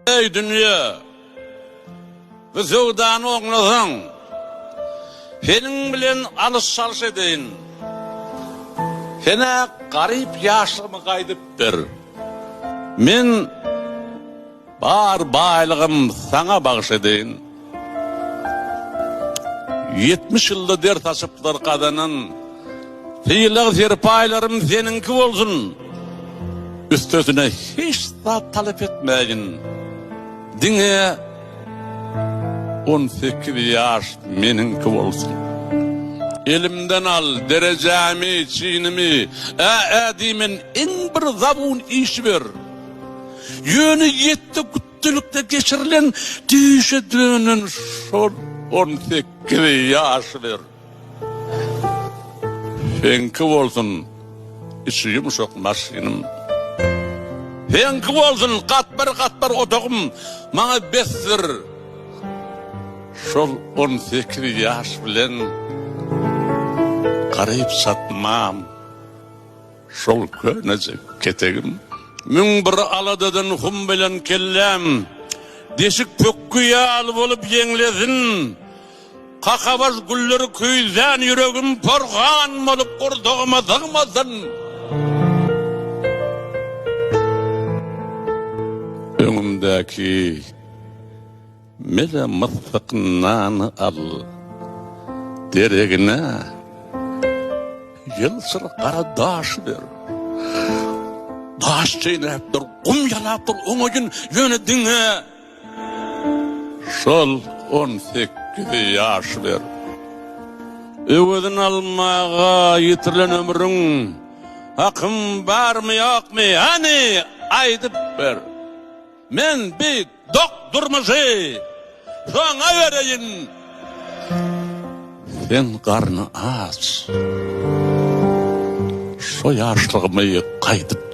Ey dünya, bu zevdanı oňlasaň, senin bilen alış-salış edeyin. Sene garip yaşlığımı kaydıp ber. Men bar baylığım sana bağış edeyin. 70 yılda dert açıplar kadanın, tıyılıq serpaylarım seninki olsun. Üstüne hiç da talep etmeyin. Dine 18 yaş meninki olsun. Elimden al derecemi, çiğnimi, edimin en bir zabun iş ver. Yönü yetti kuttulukta geçirilen düşe dönün şol 18 yaş ver. Senki olsun içi yumuşak maşinim. Senki olsun katbar otağım bana bestir. Şol 18 yaş bilen garip satmam. Şol könecek ketegim. Mün bir aladadan hum bilen kellem. Deşik pökküyal bolup yeňlesin. Kakabaz gülleri kuyzan yüregim porgan bolup kurdağıma dağmasın. Öňümdäki mele mıthıknanı al. Deregine yılsır kara daş ver. Daş çeyneptir, kum yalaptır, ona gün yönedine. Şol 18 yaş ver. Öwedin almağa yitirilen ömrün hakkım var mı yok mu? Hani aydıp ver. Men bir doktormuşy şoňa bereyin. Sen karnı aç. Şo yaşlığımı kaydıp